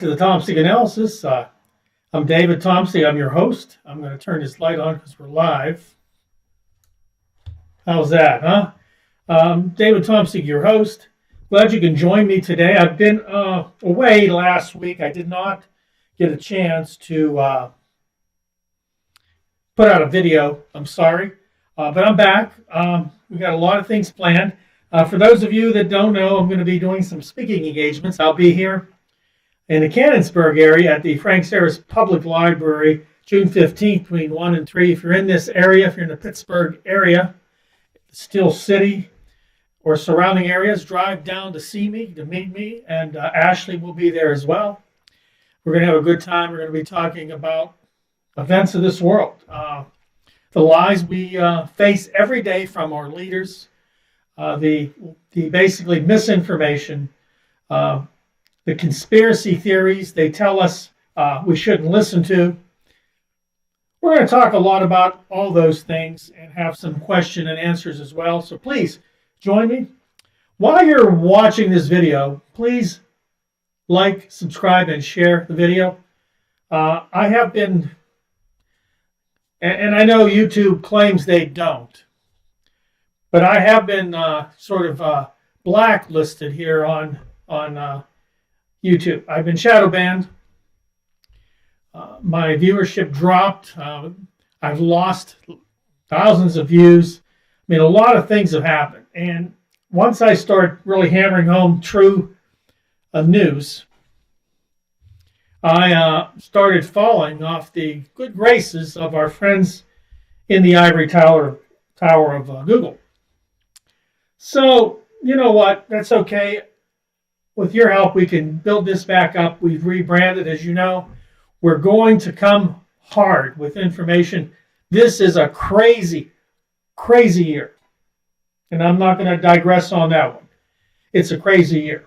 To the Tomsky Analysis. I'm David Tomsky. I'm your host. I'm going to turn this light on because we're live. How's that, huh? David Tomsky, your host. Glad you can join me today. I've been away last week. I did not get a chance to put out a video. I'm sorry. But I'm back. We got a lot of things planned. For those of you that don't know, I'm going to be doing some speaking engagements. I'll be here in the Canonsburg area at the Frank Harris Public Library, June 15th, between 1 and 3. If you're in this area, if you're in the Pittsburgh area, Steel City, or surrounding areas, drive down to see me, to meet me, and Ashley will be there as well. We're going to have a good time. We're going to be talking about events of this world, the lies we face every day from our leaders, the basically misinformation, the conspiracy theories they tell us we shouldn't listen to. We're going to talk a lot about all those things and have some question and answers as well. So please join me. While you're watching this video, please like, subscribe, and share the video. I have been, and I know YouTube claims they don't, but I have been sort of blacklisted here on YouTube. I've been shadow banned. My viewership dropped. I've lost thousands of views. I mean, a lot of things have happened. And once I start really hammering home true news, I started falling off the good graces of our friends in the ivory tower of Google. So, you know what? That's okay. With your help, we can build this back up. We've rebranded, as you know. We're going to come hard with information. This is a crazy, crazy year. And I'm not going to digress on that one. It's a crazy year.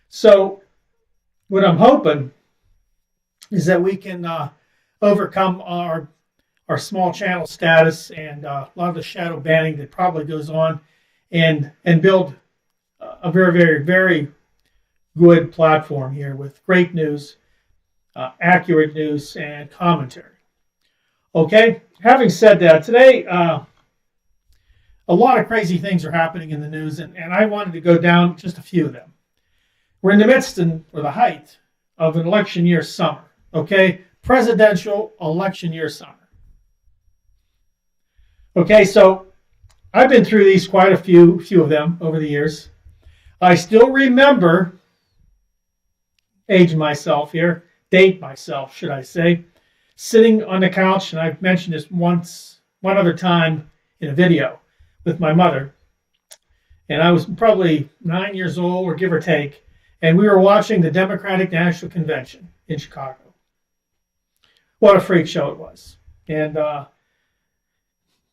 So what I'm hoping is that we can overcome our small channel status and a lot of the shadow banning that probably goes on and build a very, very, very good platform here with great news, accurate news, and commentary. Okay, having said that, today a lot of crazy things are happening in the news, and I wanted to go down just a few of them. We're in the midst or the height of an election year summer, okay? Presidential election year summer. Okay, so I've been through these quite a few of them over the years. I still remember, age myself here, date myself, should I say, sitting on the couch, and I've mentioned this one other time in a video with my mother, and I was probably 9 years old, or give or take, and we were watching the Democratic National Convention in Chicago. What a freak show it was. And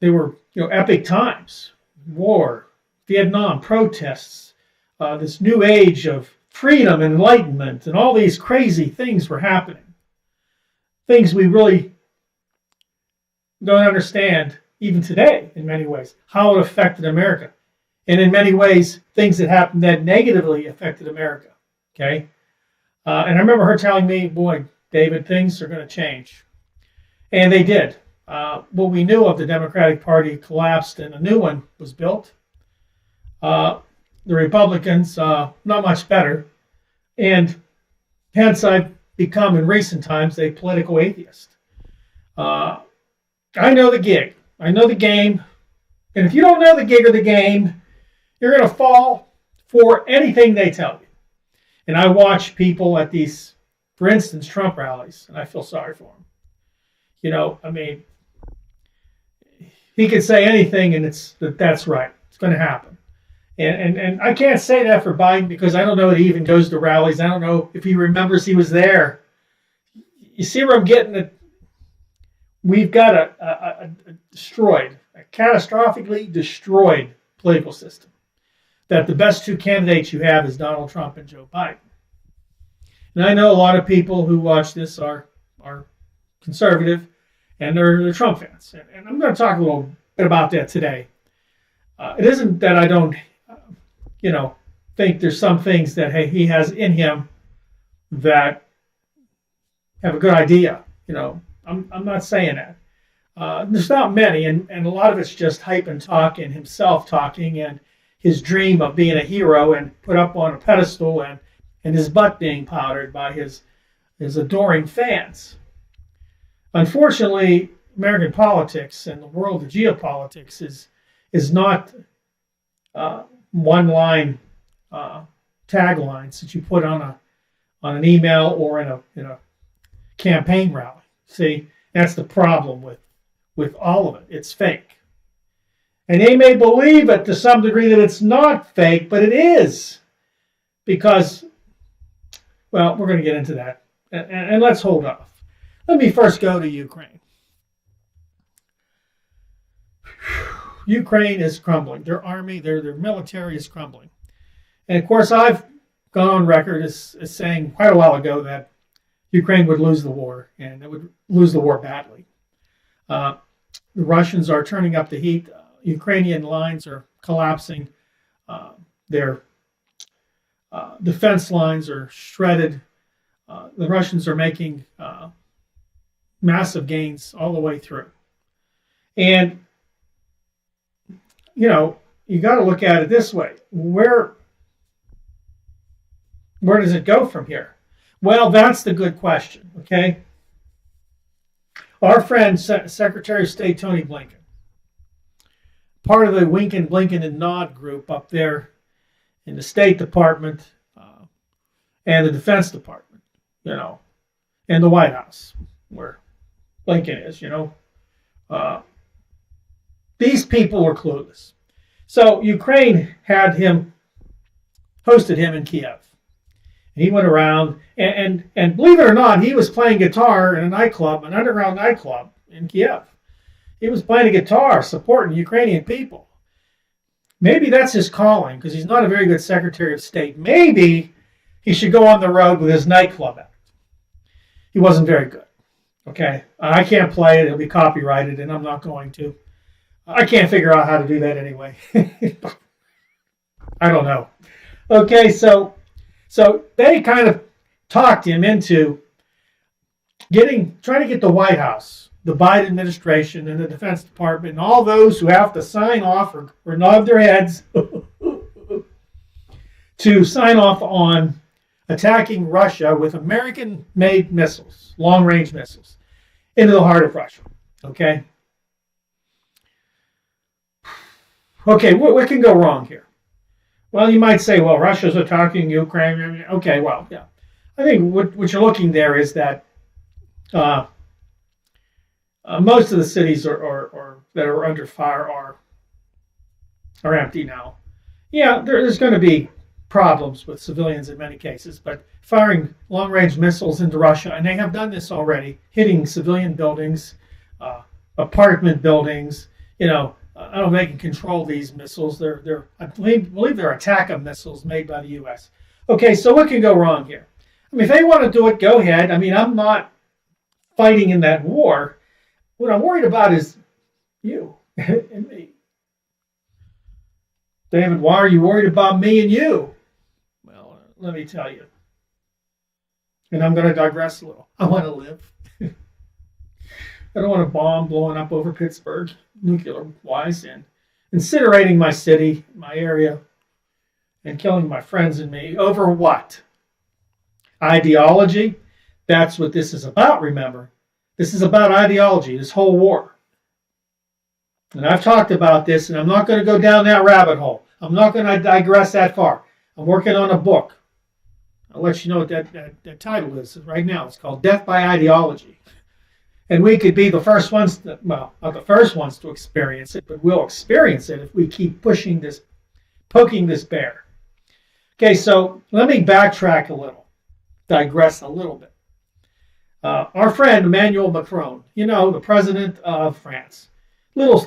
they were, epic times. War, Vietnam, protests, this new age of freedom, enlightenment, and all these crazy things were happening. Things we really don't understand even today in many ways, how it affected America. And in many ways, things that happened that negatively affected America. Okay? And I remember her telling me, boy, David, things are going to change. And they did. What we knew of the Democratic Party collapsed and a new one was built. The Republicans, not much better. And hence I've become, in recent times, a political atheist. I know the gig. I know the game. And if you don't know the gig or the game, you're going to fall for anything they tell you. And I watch people at these, for instance, Trump rallies, and I feel sorry for them. I mean, he could say anything, and that's right. It's going to happen. And I can't say that for Biden because I don't know that he even goes to rallies. I don't know if he remembers he was there. You see where I'm getting at? We've got a destroyed, a catastrophically destroyed political system. That the best two candidates you have is Donald Trump and Joe Biden. And I know a lot of people who watch this are conservative and they're Trump fans. And I'm going to talk a little bit about that today. It isn't that I don't, think there's some things that he has in him that have a good idea. I'm not saying that. There's not many, and a lot of it's just hype and talk and himself talking and his dream of being a hero and put up on a pedestal and his butt being powdered by his adoring fans. Unfortunately, American politics and the world of geopolitics is not one-line taglines that you put on an email or in a campaign rally. See, that's the problem with all of it. It's fake. And they may believe it to some degree that it's not fake, but it is. Because, well, we're going to get into that. And let's hold off. Let me first go to Ukraine. Ukraine is crumbling. Their army, their military is crumbling. And of course, I've gone on record as saying quite a while ago that Ukraine would lose the war, and it would lose the war badly. The Russians are turning up the heat. Ukrainian lines are collapsing. Their defense lines are shredded. The Russians are making massive gains all the way through. And, you got to look at it this way. Where does it go from here? Well, that's the good question, okay? Our friend, Secretary of State Tony Blinken, part of the wink and blinken and nod group up there in the State Department and the Defense Department, and the White House, where Blinken is, these people were clueless. So Ukraine had hosted him in Kiev. And he went around, and believe it or not, he was playing guitar in a nightclub, an underground nightclub in Kiev. He was playing a guitar, supporting Ukrainian people. Maybe that's his calling, because he's not a very good Secretary of State. Maybe he should go on the road with his nightclub act. He wasn't very good. Okay, I can't play it. It'll be copyrighted, and I'm not going to. I can't figure out how to do that anyway. I don't know. Okay, so they kind of talked him into trying to get the White House, the Biden administration, and the Defense Department, and all those who have to sign off or nod their heads to sign off on attacking Russia with American-made missiles, long-range missiles, into the heart of Russia. Okay? Okay, what can go wrong here? Well, you might say, well, Russia's attacking Ukraine. Okay, well, yeah. I think what you're looking there is that most of the cities that are under fire are empty now. Yeah, there's going to be problems with civilians in many cases, but firing long-range missiles into Russia, and they have done this already, hitting civilian buildings, apartment buildings, I don't know if they can control these missiles. I believe they're ATACMS missiles made by the U.S. Okay, so what can go wrong here? I mean, if they want to do it, go ahead. I mean, I'm not fighting in that war. What I'm worried about is you and me. David, why are you worried about me and you? Well, let me tell you. And I'm going to digress a little. I want to live. I don't want a bomb blowing up over Pittsburgh, nuclear-wise, and incinerating my city, my area, and killing my friends and me. Over what? Ideology? That's what this is about, remember. This is about ideology, this whole war. And I've talked about this, and I'm not going to go down that rabbit hole. I'm not going to digress that far. I'm working on a book. I'll let you know what that title is right now. It's called Death by Ideology. And we could be the first ones, not the first ones to experience it, but we'll experience it if we keep poking this bear. Okay, so let me backtrack a little, digress a little bit. Our friend Emmanuel Macron, the president of France, little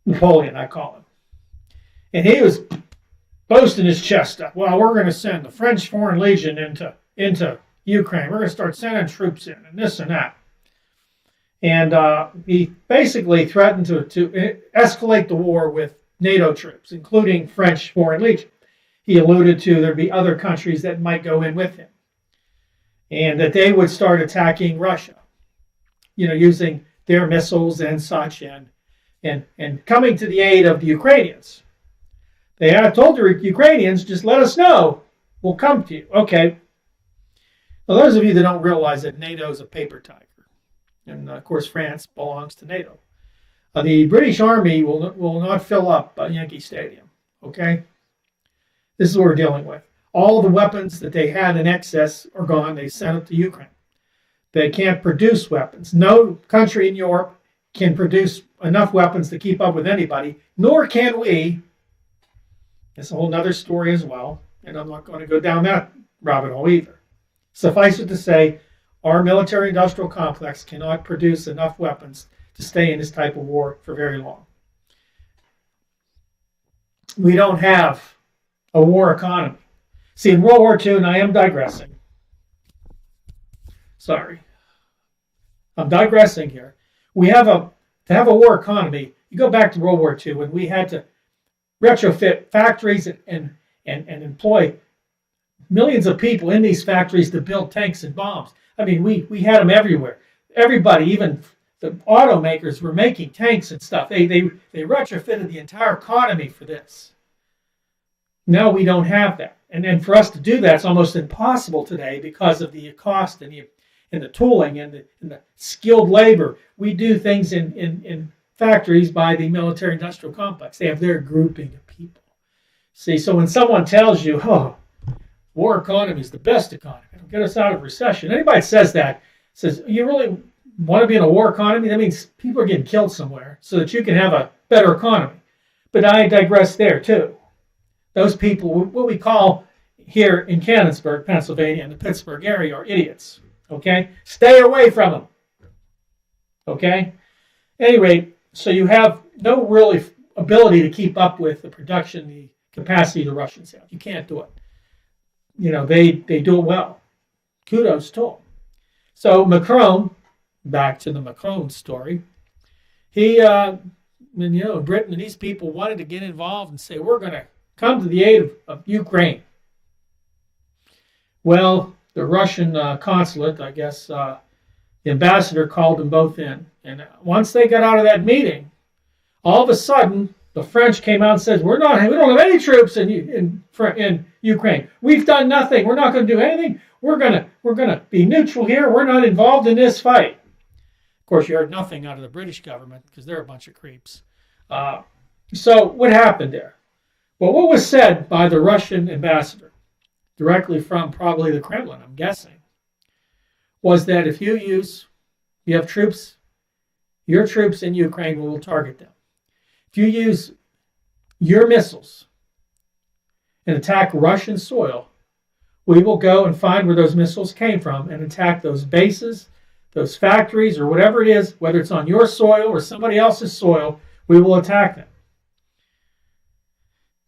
Napoleon, I call him. And he was boasting his chest up. Well, we're going to send the French Foreign Legion into Ukraine. We're going to start sending troops in and this and that. And he basically threatened to escalate the war with NATO troops, including French Foreign Legion. He alluded to there'd be other countries that might go in with him. and that they would start attacking Russia, using their missiles and such, and coming to the aid of the Ukrainians. They had told the Ukrainians, just let us know, we'll come to you. Okay. Well, those of you that don't realize that NATO is a paper tiger, and of course France belongs to NATO. The British Army will not fill up Yankee Stadium. Okay. This is what we're dealing with. All the weapons that they had in excess are gone. They sent it to Ukraine. They can't produce weapons. No country in Europe can produce enough weapons to keep up with anybody, nor can we. It's a whole other story as well, and I'm not going to go down that rabbit hole either. Suffice it to say, our military-industrial complex cannot produce enough weapons to stay in this type of war for very long. We don't have a war economy. See, in World War II, and I am digressing. Sorry. I'm digressing here. To have a war economy, you go back to World War II when we had to retrofit factories and employ millions of people in these factories to build tanks and bombs. I mean, we had them everywhere. Everybody, even the automakers, were making tanks and stuff. They retrofitted the entire economy for this. Now we don't have that. And then for us to do that, it's almost impossible today because of the cost and the tooling and the skilled labor. We do things in factories by the military-industrial complex. They have their grouping of people. See, so when someone tells you, war economy is the best economy, it'll get us out of recession. Anybody says that, says, you really want to be in a war economy? That means people are getting killed somewhere so that you can have a better economy. But I digress there, too. Those people, what we call here in Canonsburg, Pennsylvania, and the Pittsburgh area, are idiots. Okay? Stay away from them. Okay? Anyway, so you have no really ability to keep up with the production, the capacity the Russians have. You can't do it. They do it well. Kudos to them. So Macron, back to the Macron story, he, Britain and these people wanted to get involved and say, we're going to come to the aid of Ukraine. Well, the Russian consulate, I guess, the ambassador called them both in. And once they got out of that meeting, all of a sudden, the French came out and said, we don't have any troops in Ukraine. We've done nothing. We're not going to do anything. We're gonna be neutral here. We're not involved in this fight. Of course, you heard nothing out of the British government because they're a bunch of creeps. So what happened there? Well, what was said by the Russian ambassador, directly from probably the Kremlin, I'm guessing, was that if you have troops, your troops in Ukraine, we will target them. If you use your missiles and attack Russian soil, we will go and find where those missiles came from and attack those bases, those factories, or whatever it is, whether it's on your soil or somebody else's soil, we will attack them.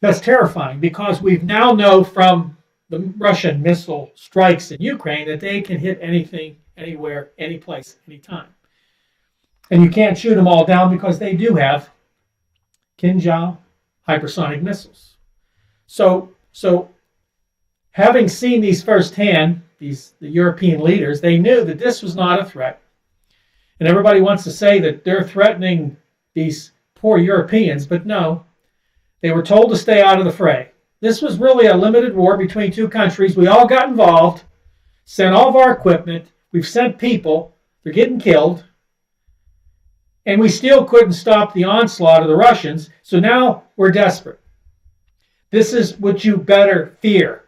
That's terrifying because we now know from the Russian missile strikes in Ukraine that they can hit anything, anywhere, any place, anytime. And you can't shoot them all down because they do have Kinjal hypersonic missiles. So having seen these firsthand, the European leaders, they knew that this was not a threat. And everybody wants to say that they're threatening these poor Europeans, but no. They were told to stay out of the fray. This was really a limited war between two countries. We all got involved, sent all of our equipment. We've sent people. They're getting killed. And we still couldn't stop the onslaught of the Russians. So now we're desperate. This is what you better fear.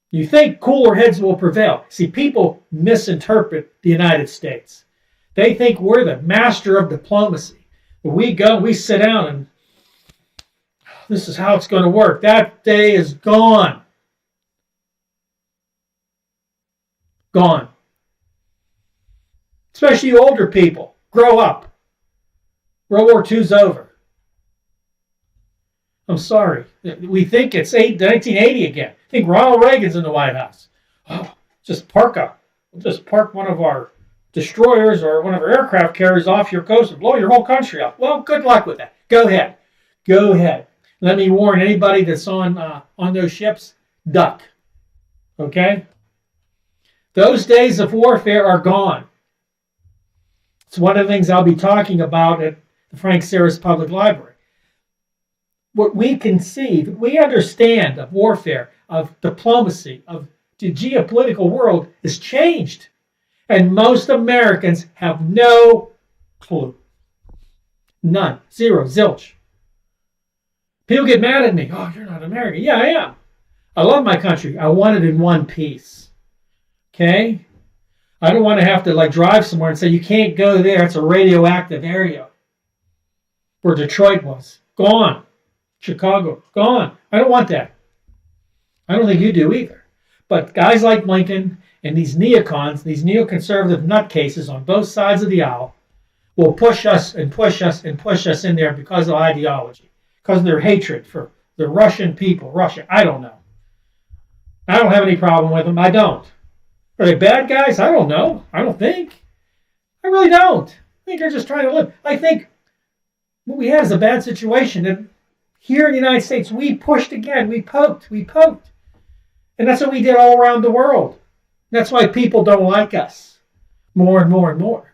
You think cooler heads will prevail. See, people misinterpret the United States. They think we're the master of diplomacy. We go, we sit down and this is how it's going to work. That day is gone. Gone. Especially you older people. Grow up. World War II's over. I'm sorry. We think it's 1980 again. I think Ronald Reagan's in the White House. Oh, just park one of our destroyers or one of our aircraft carriers off your coast and blow your whole country up. Well, good luck with that. Go ahead. Go ahead. Let me warn anybody that's on those ships, duck. Okay? Those days of warfare are gone. It's one of the things I'll be talking about at the Frank Sarris Public Library. What we conceive, we understand of warfare, of diplomacy, of the geopolitical world has changed. And most Americans have no clue. None. Zero. Zilch. People get mad at me. Oh, you're not American. Yeah, I am. I love my country. I want it in one piece. Okay? I don't want to have to drive somewhere and say, you can't go there. It's a radioactive area. Where Detroit was. Gone. Chicago. Gone. I don't want that. I don't think you do either. But guys like Blinken and these neocons, these neoconservative nutcases on both sides of the aisle will push us and push us and push us in there because of ideology. Because of their hatred for the Russian people. Russia. I don't know. I don't have any problem with them. I don't. Are they bad guys? I don't know. I don't think. I really don't. I think they're just trying to live. I think what we had is a bad situation. And here in the United States, we pushed again. We poked. And that's what we did all around the world. That's why people don't like us more and more and more.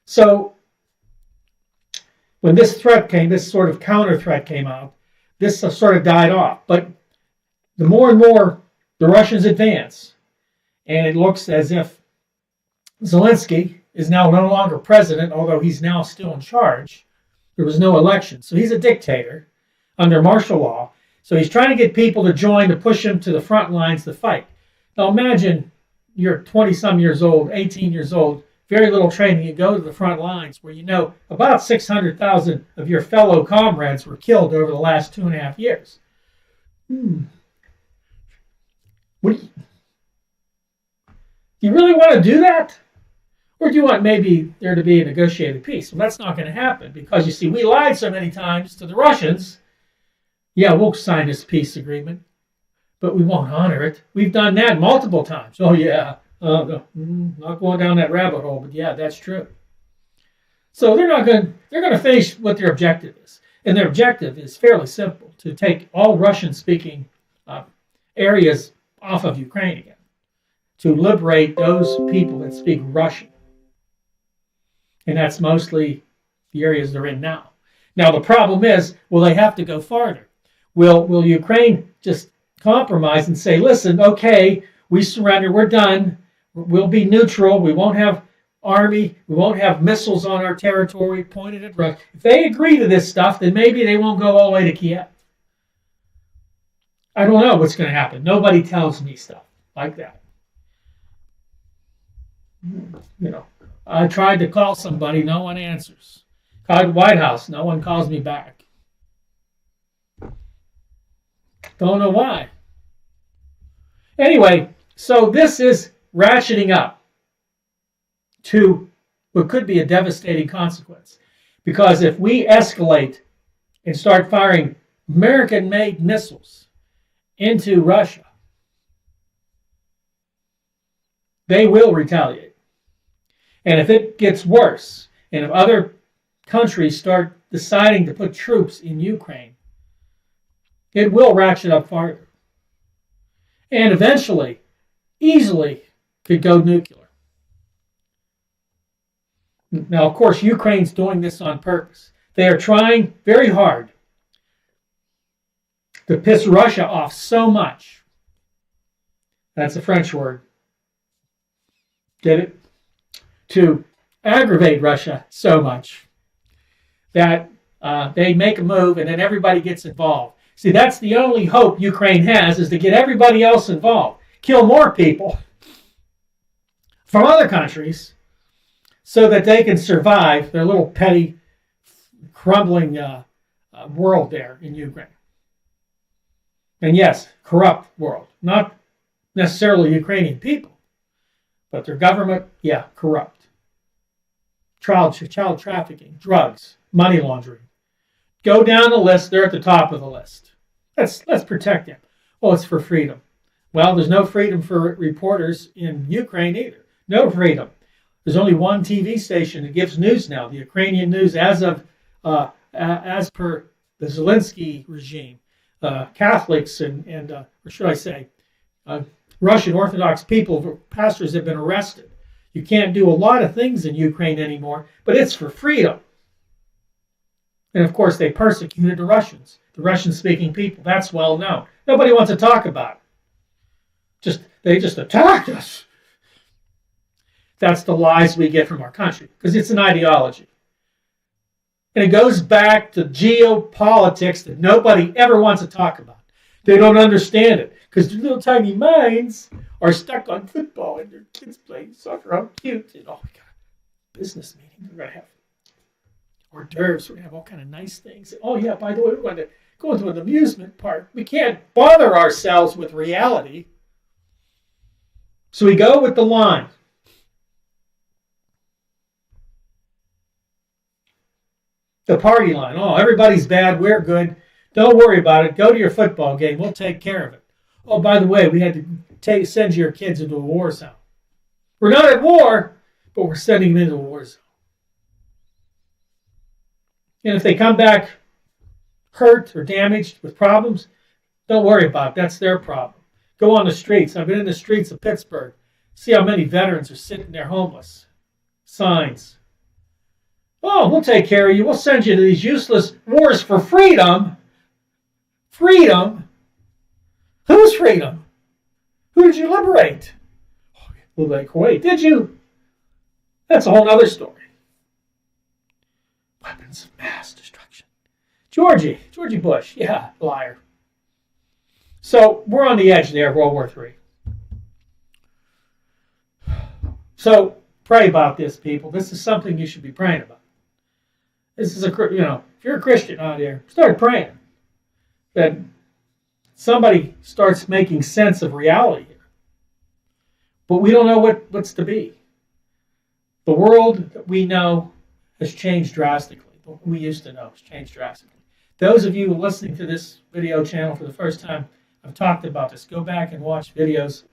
So when this threat came, this sort of counter threat came out, this sort of died off. But the more and more the Russians advance, and it looks as if Zelensky is now no longer president, although he's now still in charge. There was no election. So he's a dictator under martial law. So he's trying to get people to join to push him to the front lines to fight. Now imagine you're 20-some years old, 18 years old, very little training. You go to the front lines where you know about 600,000 of your fellow comrades were killed over the last 2.5 years. Do you really want to do that? Or do you want maybe there to be a negotiated peace? Well, that's not going to happen because, you see, we lied so many times to the Russians. Yeah, we'll sign this peace agreement, but we won't honor it. We've done that multiple times. Oh, yeah. Not going down that rabbit hole, but yeah, that's true. So they're going to finish what their objective is. And their objective is fairly simple, to take all Russian-speaking areas off of Ukraine again, to liberate those people that speak Russian. And that's mostly the areas they're in now. Now, the problem is, will they have to go farther? Will Ukraine just compromise and say, listen, okay, we surrender, we're done, we'll be neutral, we won't have army, we won't have missiles on our territory pointed at Russia. If they agree to this stuff, then maybe they won't go all the way to Kiev. I don't know what's going to happen. Nobody tells me stuff like that. You know, I tried to call somebody, no one answers. Called the White House, no one calls me back. Don't know why. Anyway, so this is ratcheting up to what could be a devastating consequence. Because if we escalate and start firing American-made missiles into Russia, they will retaliate. And if it gets worse, and if other countries start deciding to put troops in Ukraine, it will ratchet up farther. And eventually, easily, could go nuclear. Now, of course, Ukraine's doing this on purpose. They are trying very hard to piss Russia off so much. That's a French word. Get it? To aggravate Russia so much that they make a move and then everybody gets involved. See, that's the only hope Ukraine has, is to get everybody else involved. Kill more people from other countries so that they can survive their little petty, crumbling world there in Ukraine. And yes, corrupt world. Not necessarily Ukrainian people, but their government, yeah, corrupt. Child trafficking, drugs, money laundering. Go down the list, they're at the top of the list. Let's protect them. Oh, it's for freedom. Well, there's no freedom for reporters in Ukraine either. No freedom. There's only one TV station that gives news now, the Ukrainian news, as per the Zelensky regime. Catholics and or should I say, Russian Orthodox people, pastors have been arrested. You can't do a lot of things in Ukraine anymore, but it's for freedom. And of course, they persecuted the Russians, the Russian-speaking people. That's well known. Nobody wants to talk about it. They just attacked us. That's the lies we get from our country, because it's an ideology. And it goes back to geopolitics that nobody ever wants to talk about. They don't understand it, because their little tiny minds are stuck on football and their kids playing soccer. How cute. And, oh, we got a business meeting. We're going to have hors d'oeuvres. We're going to have all kind of nice things. Oh, yeah, by the way, we're going to go into an amusement park. We can't bother ourselves with reality. So we go with the line. The party line. Oh, everybody's bad. We're good. Don't worry about it. Go to your football game. We'll take care of it. Oh, by the way, we had to send your kids into a war zone. We're not at war, but we're sending them into a war zone. And if they come back hurt or damaged with problems, don't worry about it. That's their problem. Go on the streets. I've been in the streets of Pittsburgh. See how many veterans are sitting there homeless. Signs. Oh, we'll take care of you. We'll send you to these useless wars for freedom. Freedom? Whose freedom? Who did you liberate? Well, like Kuwait. Did you? That's a whole other story. Weapons of mass destruction. Georgie Bush. Yeah, liar. So we're on the edge there of World War III. So pray about this, people. This is something you should be praying about. This is if you're a Christian out there, start praying that somebody starts making sense of reality here. But we don't know what's to be. The world that we know has changed drastically. What we used to know has changed drastically. Those of you listening to this video channel for the first time, I've talked about this. Go back and watch videos,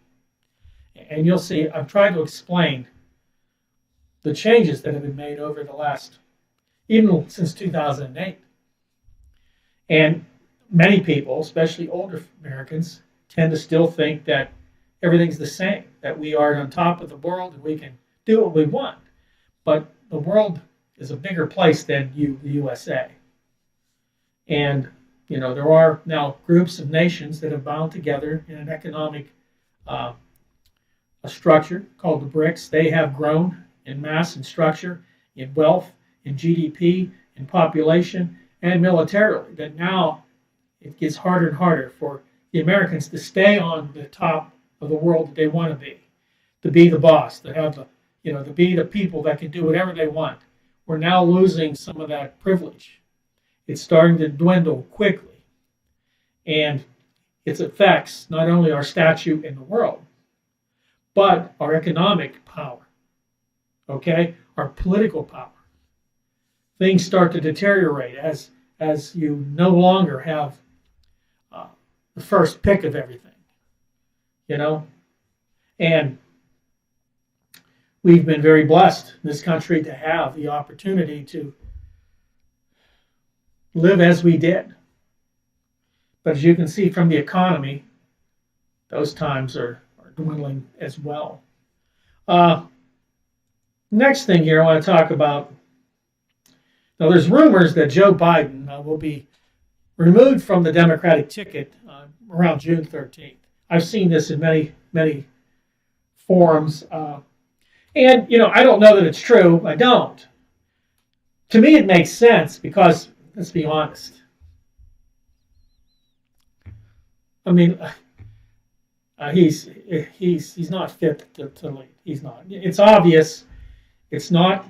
and you'll see I've tried to explain the changes that have been made over the last, even since 2008. And many people, especially older Americans, tend to still think that everything's the same, that we are on top of the world and we can do what we want. But the world is a bigger place than the USA. And, there are now groups of nations that have bound together in an economic a structure called the BRICS. They have grown in mass and structure, in wealth, in GDP, in population, and militarily. That now it gets harder and harder for the Americans to stay on the top of the world that they want to be the boss, to have to be the people that can do whatever they want. We're now losing some of that privilege. It's starting to dwindle quickly. And it affects not only our stature in the world, but our economic power, okay? Our political power. Things start to deteriorate as you no longer have the first pick of everything, And we've been very blessed in this country to have the opportunity to live as we did. But as you can see from the economy, those times are dwindling as well. Next thing here I want to talk about. Now, there's rumors that Joe Biden will be removed from the Democratic ticket around June 13th. I've seen this in many, many forums. And, I don't know that it's true. I don't. To me, it makes sense because, let's be honest. I mean, he's not fit to lead. He's not. It's obvious. It's not.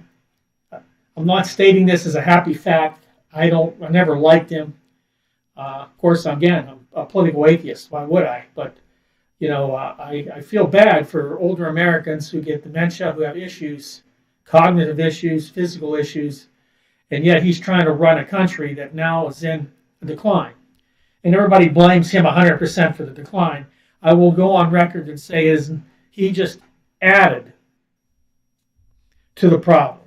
I'm not stating this as a happy fact. I never liked him. Of course, again, I'm a political atheist. Why would I? But I feel bad for older Americans who get dementia, who have issues, cognitive issues, physical issues, and yet he's trying to run a country that now is in a decline. And everybody blames him 100% for the decline. I will go on record and say he just added to the problem.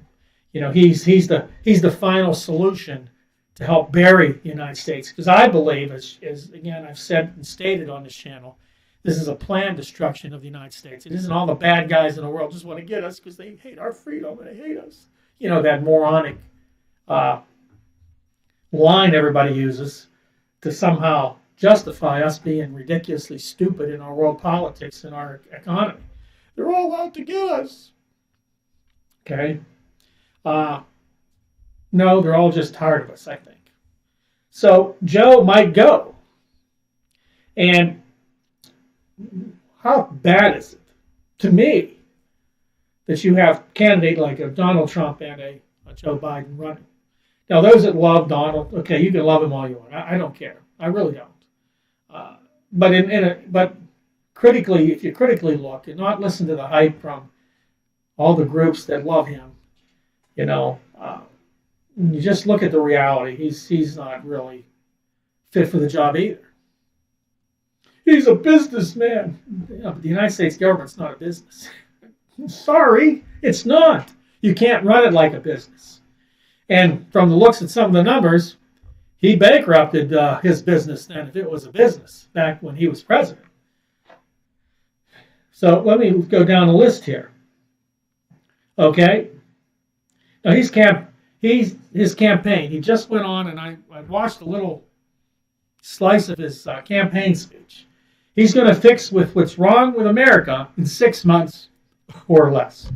He's the final solution to help bury the United States. Because I believe, as again I've said and stated on this channel, This is a planned destruction of the United States. It isn't all the bad guys in the world just want to get us because they hate our freedom and they hate us. You know, that moronic line everybody uses to somehow justify us being ridiculously stupid in our world politics and our economy. They're all out to get us. Okay? No, they're all just tired of us, I think. So Joe might go. And how bad is it to me that you have a candidate like a Donald Trump and a Joe Biden running? Now, those that love Donald, okay, you can love him all you want. I don't care. I really don't. But critically, if you critically look and not listen to the hype from all the groups that love him, you know, you just look at the reality. He's not really fit for the job either. He's a businessman. Yeah, but the United States government's not a business. Sorry, it's not. You can't run it like a business. And from the looks at some of the numbers, he bankrupted his business then if it was a business back when he was president. So let me go down the list here. Okay. Now his campaign. He just went on, and I watched a little slice of his campaign speech. He's going to fix what's wrong with America in 6 months or less.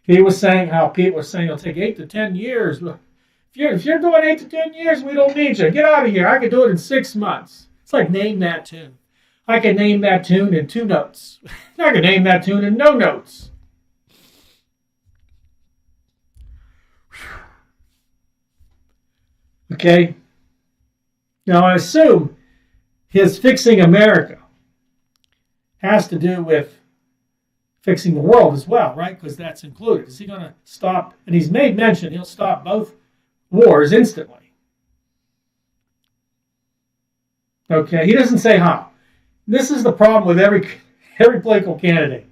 He was saying how people were saying it'll take 8 to 10 years. If you're doing 8 to 10 years, we don't need you. Get out of here. I could do it in 6 months. It's like name that tune. I can name that tune in 2 notes. I can name that tune in no notes. Okay. Now I assume his fixing America has to do with fixing the world as well, right? Because that's included. Is he going to stop? And he's made mention he'll stop both wars instantly. Okay, he doesn't say how. This is the problem with every political candidate.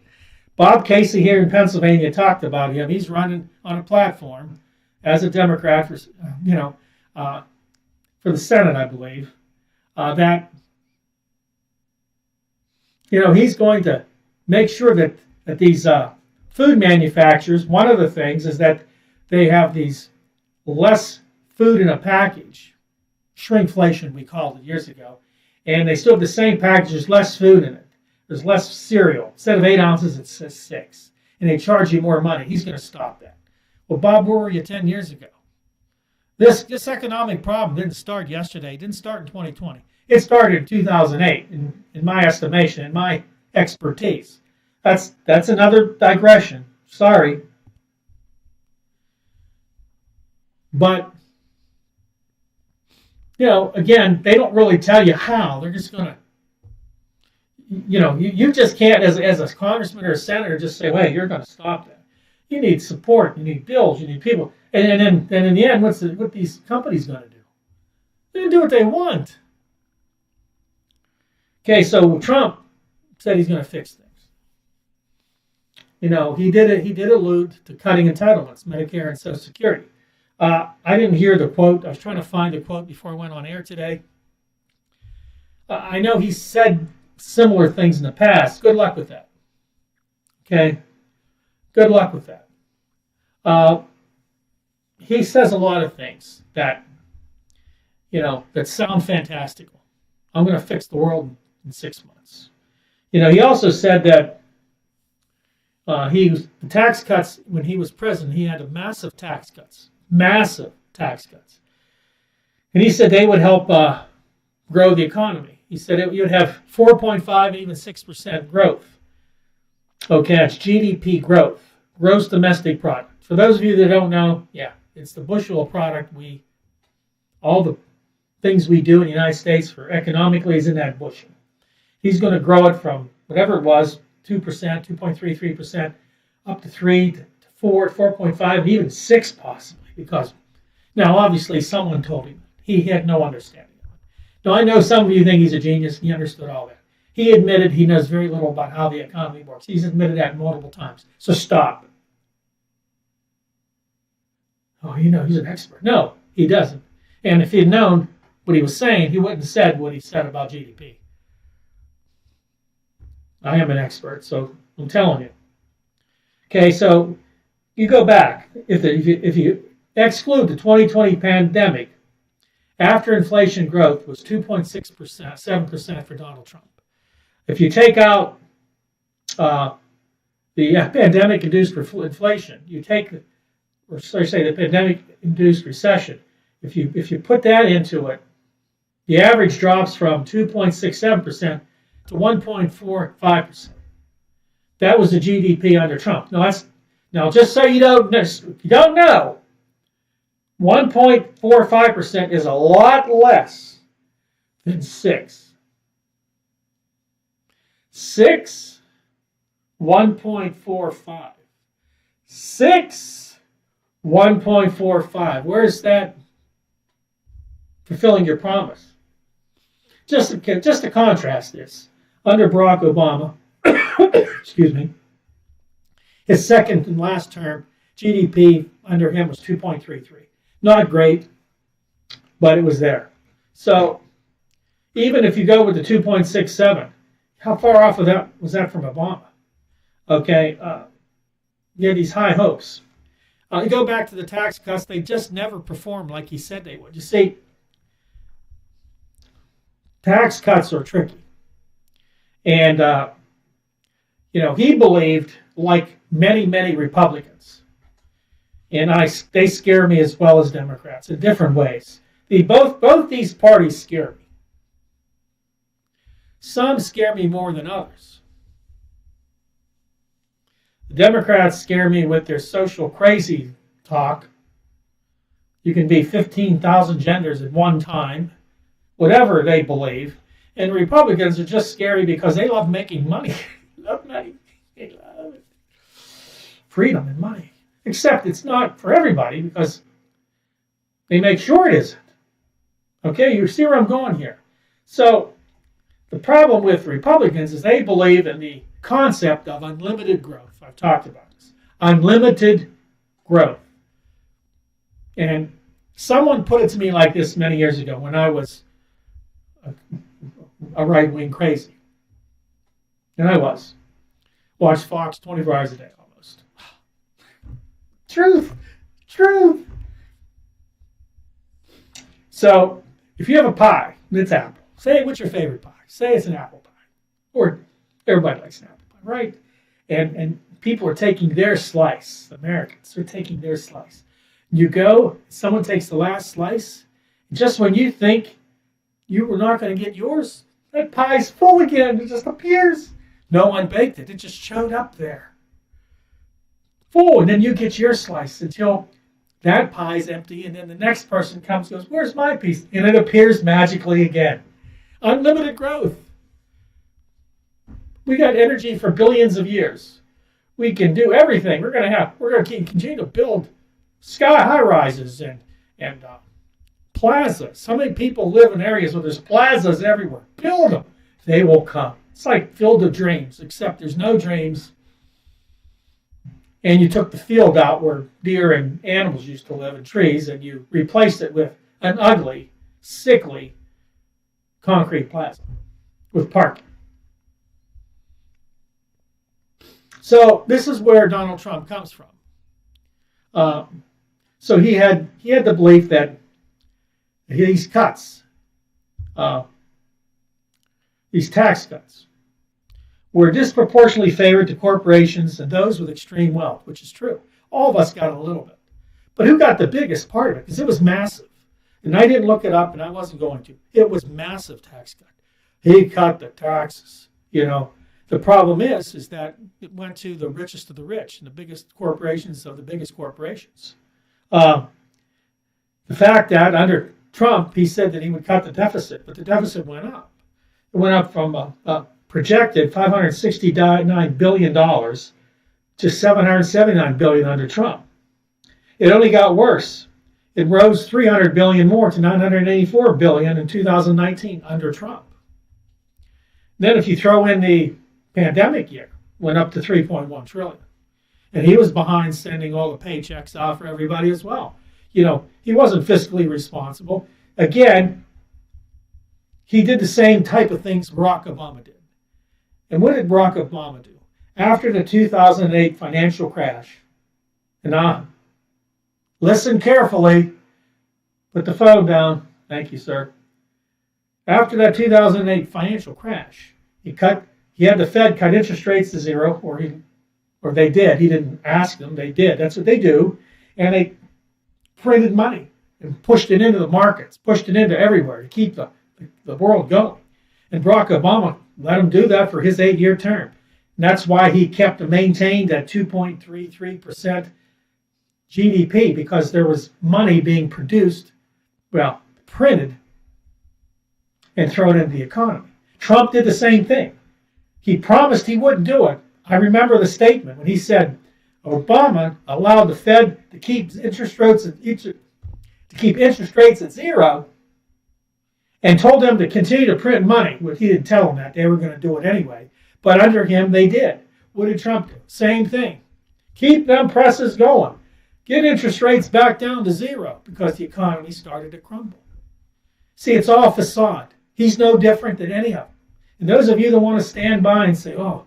Bob Casey here in Pennsylvania talked about him. He's running on a platform as a Democrat for the Senate, I believe. That he's going to make sure that these food manufacturers. One of the things is that they have these less food in a package. Shrinkflation, we called it years ago. And they still have the same package, there's less food in it. There's less cereal. Instead of 8 ounces, it says 6. And they charge you more money. He's going to stop that. Well, Bob, where were you 10 years ago? This economic problem didn't start yesterday. It didn't start in 2020. It started in 2008, in my estimation, in my expertise. That's another digression. Sorry. But, again, they don't really tell you how. They're just going to, you just can't, as a congressman or a senator, just say, hey, you're going to stop that. You need support. You need bills. You need people. And then in the end, what these companies going to do? They're going to do what they want. Okay, so Trump said he's going to fix things. He did allude to cutting entitlements, Medicare and Social Security. I didn't hear the quote. I was trying to find the quote before I went on air today. I know he said similar things in the past. Good luck with that. Okay? Good luck with that. He says a lot of things that, that sound fantastical. I'm going to fix the world in 6 months. He also said that the tax cuts, when he was president, he had massive tax cuts. Massive tax cuts. And he said they would help grow the economy. He said you'd have 4.5 and even 6% growth. Okay, that's GDP growth, gross domestic product. For those of you that don't know, it's the bushel of product all the things we do in the United States for economically is in that bushel. He's going to grow it from whatever it was, 2%, 2.33%, up to 3, to 4, 4.5, and even 6 possibly. Because now, obviously, someone told him. He had no understanding of it. Now, I know some of you think he's a genius. He understood all that. He admitted he knows very little about how the economy works. He's admitted that multiple times. So stop. Oh, he's an expert. No, he doesn't. And if he had known what he was saying, he wouldn't have said what he said about GDP. I am an expert, so I'm telling you. Okay, so you go back. If you exclude the 2020 pandemic, after inflation growth was 2.6%, 7% for Donald Trump. If you take out the pandemic-induced inflation, you take, or say the pandemic-induced recession, if you put that into it, the average drops from 2.67% to 1.45%. That was the GDP under Trump. Now just so you don't know, 1.45% is a lot less than 6. 6, 1.45. 6, 1.45. Where's that fulfilling your promise? Just to contrast this, under Barack Obama, excuse me, his second and last term, GDP under him was 2.33. Not great, but it was there. So even if you go with the 2.67, how far off of that was that from Obama? Okay, you had these high hopes. You go back to the tax cuts, they just never performed like he said they would. You see, tax cuts are tricky. And, he believed, like many, many Republicans, and they scare me as well as Democrats in different ways. Both these parties scare me. Some scare me more than others. The Democrats scare me with their social crazy talk. You can be 15,000 genders at one time, whatever they believe. And the Republicans are just scary because they love making money. Love money. They love it. Freedom and money. Except it's not for everybody because they make sure it isn't. Okay, you see where I'm going here. So the problem with Republicans is they believe in the concept of unlimited growth. I've talked about this. Unlimited growth. And someone put it to me like this many years ago when I was a right-wing crazy. And I was. Watched Fox 24 hours a day almost. Truth. So, if you have a pie, and it's apple. Say, what's your favorite pie? Say it's an apple pie. Or everybody likes an apple pie, right? And people are taking their slice. Americans are taking their slice. You go, someone takes the last slice, and just when you think you were not going to get yours, that pie's full again. It just appears. No one baked it. It just showed up there. Full, and then you get your slice until that pie's empty, and then the next person comes and goes, where's my piece? And it appears magically again. Unlimited growth. We got energy for billions of years. We can do everything. We're going to continue to build sky high rises and plazas. So many people live in areas where there's plazas everywhere. Build them. They will come. It's like Field of Dreams, except there's no dreams. And you took the field out where deer and animals used to live and trees, and you replaced it with an ugly, sickly concrete plaza with parking. So this is where Donald Trump comes from. So he had the belief that these cuts, these tax cuts, were disproportionately favored to corporations and those with extreme wealth, which is true. All of us got a little bit. But who got the biggest part of it? Because it was massive. And I didn't look it up, and I wasn't going to. It was massive tax cut. He cut the taxes. The problem is that it went to the richest of the rich and the biggest corporations of the biggest corporations. The fact that under Trump, he said that he would cut the deficit, but the deficit went up. It went up from projected $569 billion to $779 billion under Trump. It only got worse. It rose $300 billion more to $984 billion in 2019 under Trump. Then if you throw in the pandemic year, went up to $3.1 trillion. And he was behind sending all the paychecks out for everybody as well. He wasn't fiscally responsible. Again, he did the same type of things Barack Obama did. And what did Barack Obama do? After the 2008 financial crash, and listen carefully, put the phone down. Thank you, sir. After that 2008 financial crash, he had the Fed cut interest rates to zero, or they did. He didn't ask them. They did. That's what they do. And they printed money and pushed it into the markets, pushed it into everywhere to keep the world going. And Barack Obama let him do that for his 8-year term. And that's why he kept and maintained at 2.33% GDP, because there was money being produced, printed, and thrown into the economy. Trump did the same thing. He promised he wouldn't do it. I remember the statement when he said Obama allowed the Fed to keep interest rates at zero, and told them to continue to print money. Well, he didn't tell them that. They were going to do it anyway. But under him, they did. What did Trump do? Same thing. Keep them presses going. Get interest rates back down to zero, because the economy started to crumble. See, it's all facade. He's no different than any of them. And those of you that want to stand by and say, oh,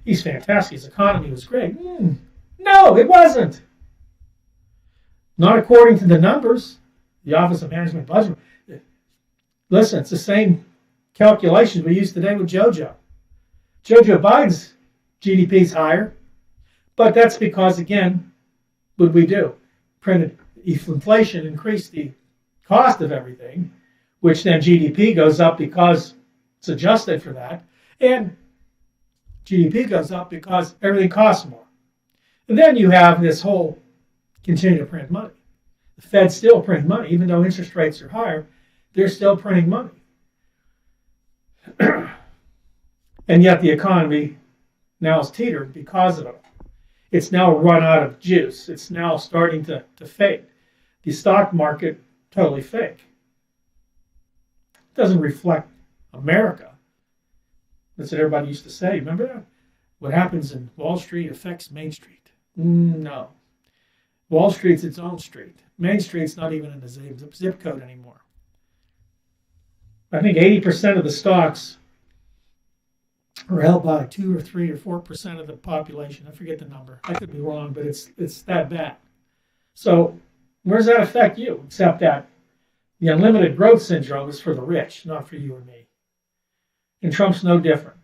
he's fantastic, his economy was great. No, it wasn't. Not according to the numbers. The Office of Management Budget. Listen, it's the same calculations we use today with Jojo. Jojo Biden's GDP is higher, but that's because, again, what we do? Printed inflation, increased the cost of everything, which then GDP goes up because it's adjusted for that, and GDP goes up because everything costs more. And then you have this whole continue to print money. The Fed still print money, even though interest rates are higher. They're still printing money. And yet the economy now is teetered because of it. It's now run out of juice. It's now starting to fade. The stock market, totally fake. It doesn't reflect America. That's what everybody used to say. Remember that? What happens in Wall Street affects Main Street. No. Wall Street's its own street. Main Street's not even in the zip code anymore. I think 80% of the stocks are held by 2 or 3 or 4% of the population. I forget the number. I could be wrong, but it's that bad. So where does that affect you? Except that the unlimited growth syndrome is for the rich, not for you or me. And Trump's no different.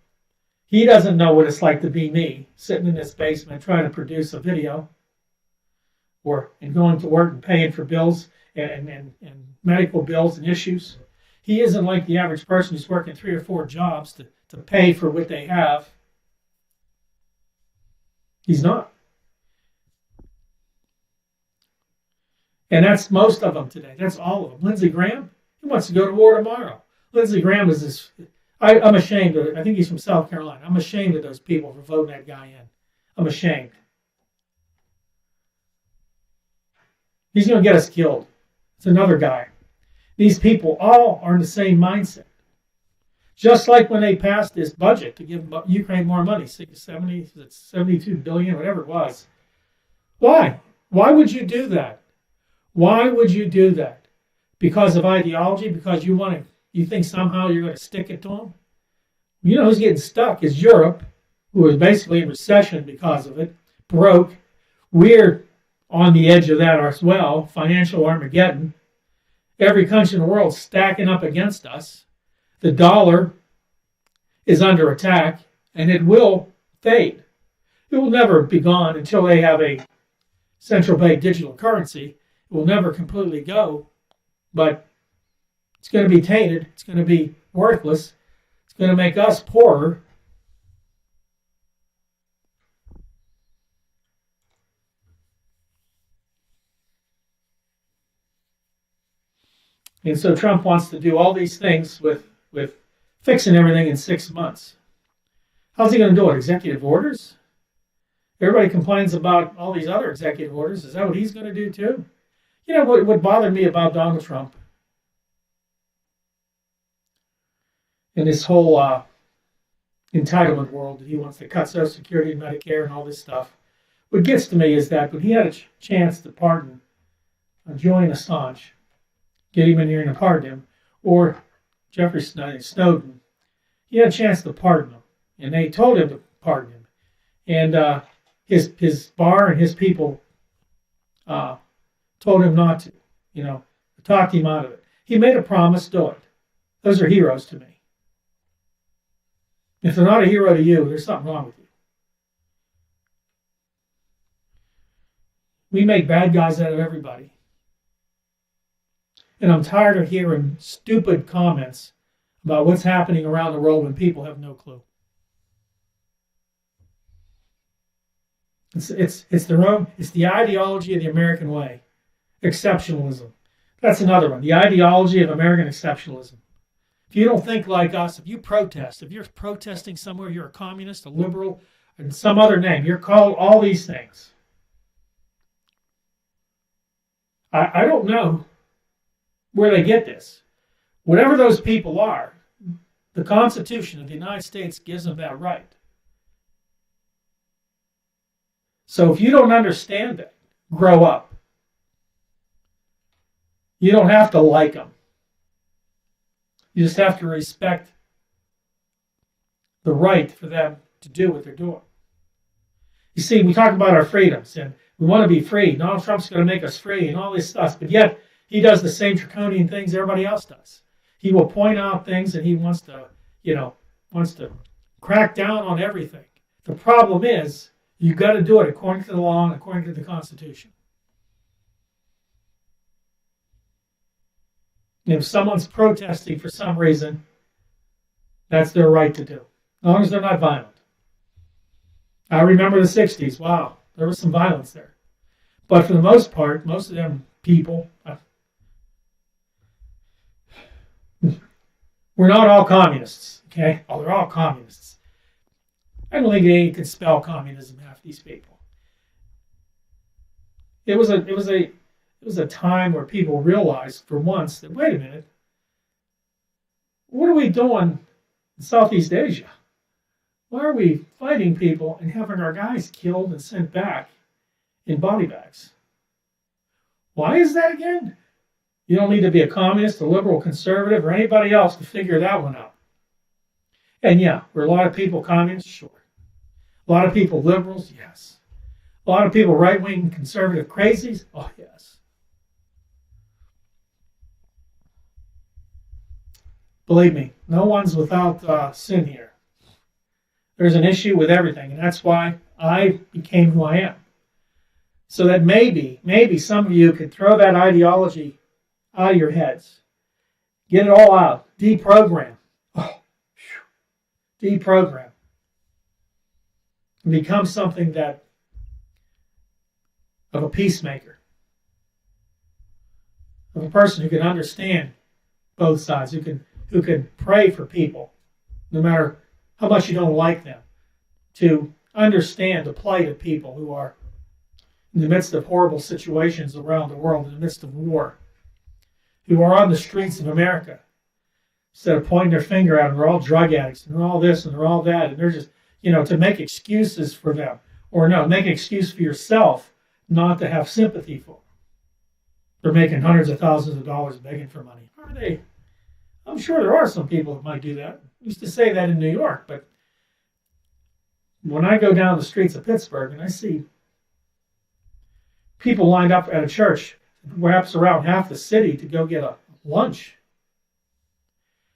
He doesn't know what it's like to be me, sitting in this basement trying to produce a video, and going to work and paying for bills and medical bills and issues. He isn't like the average person who's working 3 or 4 jobs to pay for what they have. He's not. And that's most of them today. That's all of them. Lindsey Graham, he wants to go to war tomorrow. Lindsey Graham is this. I'm ashamed of it. I think he's from South Carolina. I'm ashamed of those people for voting that guy in. I'm ashamed. He's going to get us killed. It's another guy. These people all are in the same mindset. Just like when they passed this budget to give Ukraine more money, 72 billion, whatever it was. Why? Why would you do that? Why would you do that? Because of ideology? Because you think somehow you're going to stick it to them? You know who's getting stuck is Europe, who is basically in recession because of it, broke. We're on the edge of that as well, financial Armageddon. Every country in the world stacking up against us. The dollar is under attack, and it will fade. It will never be gone until they have a central bank digital currency. It will never completely go, but it's going to be tainted. It's going to be worthless. It's going to make us poorer. And so Trump wants to do all these things with fixing everything in 6 months. How's he going to do it? Executive orders? Everybody complains about all these other executive orders. Is that what he's going to do too? You know what bothered me about Donald Trump? In this whole entitlement world that he wants to cut Social Security and Medicare and all this stuff. What gets to me is that when he had a chance to pardon Julian Assange, get him in here and pardon him, or Jeffrey Snowden, he had a chance to pardon him. and they told him to pardon him. And his bar and his people told him not to, talked him out of it. He made a promise, do it. Those are heroes to me. If they're not a hero to you, there's something wrong with you. We make bad guys out of everybody. And I'm tired of hearing stupid comments about what's happening around the world when people have no clue. It's the ideology of the American way. Exceptionalism. That's another one. The ideology of American exceptionalism. If you don't think like us, if you protest, if you're protesting somewhere, you're a communist, a liberal, and some other name, you're called all these things. I don't know where they get this. Whatever those people are, the Constitution of the United States gives them that right. So if you don't understand it, grow up. You don't have to like them. You just have to respect the right for them to do what they're doing. You see, we talk about our freedoms, and we want to be free. Donald Trump's going to make us free and all this stuff, but yet he does the same draconian things everybody else does. He will point out things, and he wants to crack down on everything. The problem is, you've got to do it according to the law and according to the Constitution. And if someone's protesting for some reason, that's their right to do, as long as they're not violent. I remember the 60s. Wow, there was some violence there. But for the most part, most of them people, we're not all communists, okay? Oh, they're all communists. I don't think they could spell communism, half these people. It was a time where people realized for once that, wait a minute, what are we doing in Southeast Asia? Why are we fighting people and having our guys killed and sent back in body bags? Why is that again? You don't need to be a communist, a liberal, conservative, or anybody else to figure that one out. And yeah, were a lot of people communists? Sure. A lot of people liberals? Yes. A lot of people right-wing conservative crazies? Oh, yes. Believe me, no one's without sin here. There's an issue with everything, and that's why I became who I am. So that maybe some of you could throw that ideology out of your heads. Get it all out. Deprogram. Deprogram. And become something of a peacemaker. Of a person who can understand both sides, who can pray for people, no matter how much you don't like them, to understand the plight of people who are in the midst of horrible situations around the world, in the midst of war, who are on the streets of America, instead of pointing their finger at them, they're all drug addicts, and they're all this, and they're all that, and they're just, to make excuses for them, or no, make an excuse for yourself not to have sympathy for them. They're making hundreds of thousands of dollars begging for money. Are they? I'm sure there are some people that might do that. I used to say that in New York, but when I go down the streets of Pittsburgh and I see people lined up at a church, wraps around half the city to go get a lunch.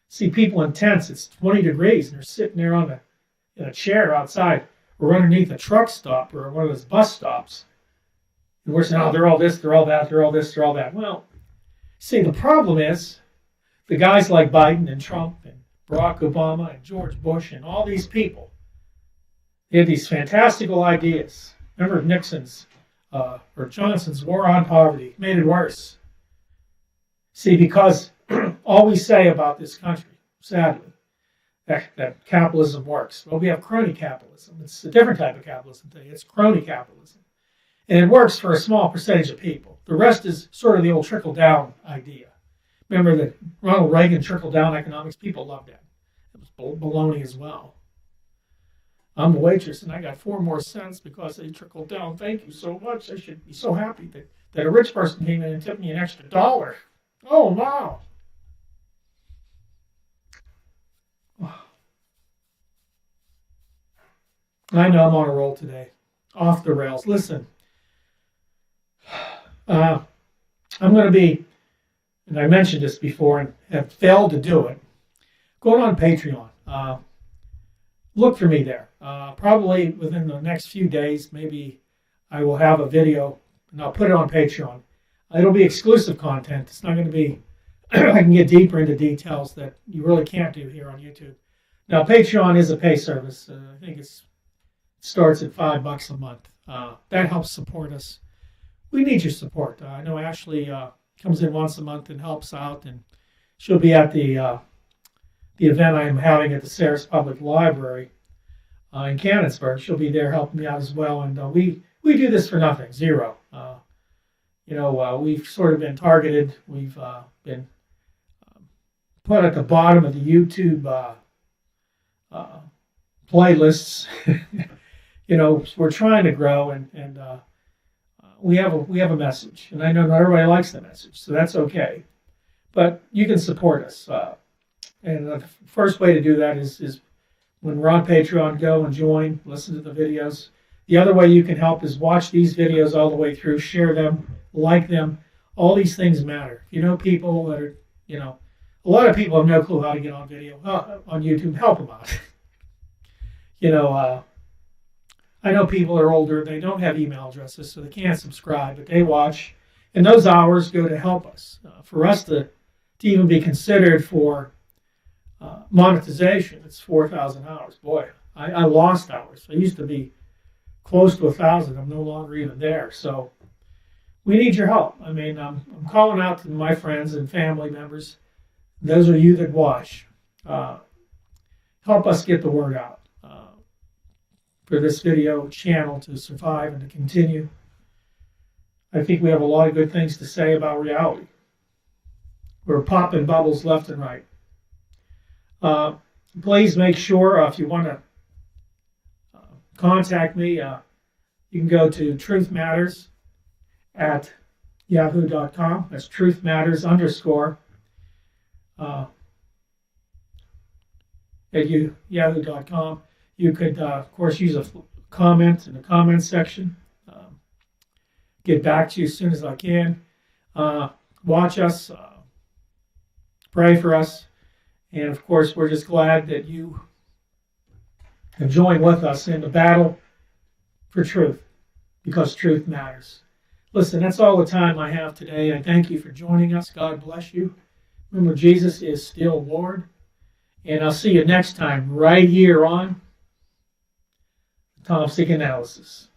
See people in tents, it's 20 degrees, and they're sitting there in a chair outside or underneath a truck stop or one of those bus stops. And we're saying, oh, they're all this, they're all that, they're all this, they're all that. Well, see, the problem is the guys like Biden and Trump and Barack Obama and George Bush and all these people, they had these fantastical ideas. Remember Nixon's or Johnson's war on poverty made it worse. See, because all we say about this country, sadly, that capitalism works. Well, we have crony capitalism. It's a different type of capitalism today. It's crony capitalism. And it works for a small percentage of people. The rest is sort of the old trickle-down idea. Remember that Ronald Reagan trickle-down economics? People loved that. It was baloney as well. I'm a waitress, and I got 4 more cents because they trickled down. Thank you so much. I should be so happy that a rich person came in and tipped me an extra $1. Oh, wow. I know I'm on a roll today. Off the rails. Listen, I'm going to be, and I mentioned this before and have failed to do it, going on Patreon. Look for me there. Probably within the next few days, maybe I will have a video and I'll put it on Patreon. It'll be exclusive content. It's not going to be, I can get deeper into details that you really can't do here on YouTube. Now, Patreon is a pay service. I think it starts at $5 a month. That helps support us. We need your support. I know Ashley comes in once a month and helps out, and she'll be at the event I am having at the Sarah's Public Library in Canonsburg. She'll be there helping me out as well, and we do this for nothing, zero. We've sort of been targeted. We've been put at the bottom of the YouTube playlists. We're trying to grow, and we have a message, and I know not everybody likes the message, so that's okay. But you can support us, and the first way to do that is when we're on Patreon, go and join, listen to the videos. The other way you can help is watch these videos all the way through, share them, like them. All these things matter. If you know people that are, a lot of people have no clue how to get on video on YouTube. Help them out. I know people are older, they don't have email addresses, so they can't subscribe, but they watch. And those hours go to help us. For us to even be considered for monetization, it's 4,000 hours. Boy, I lost hours. I used to be close to 1,000. I'm no longer even there. So we need your help. I mean, I'm calling out to my friends and family members. Those of you that watch, help us get the word out for this video channel to survive and to continue. I think we have a lot of good things to say about reality. We're popping bubbles left and right. Please make sure if you want to contact me, you can go to truthmatters@yahoo.com. That's truthmatters_ at yahoo.com. You could, of course, use a comment in the comments section. Get back to you as soon as I can. Watch us. Pray for us. And, of course, we're just glad that you have joined with us in the battle for truth, because truth matters. Listen, that's all the time I have today. I thank you for joining us. God bless you. Remember, Jesus is still Lord. And I'll see you next time right here on Tom Sick Analysis.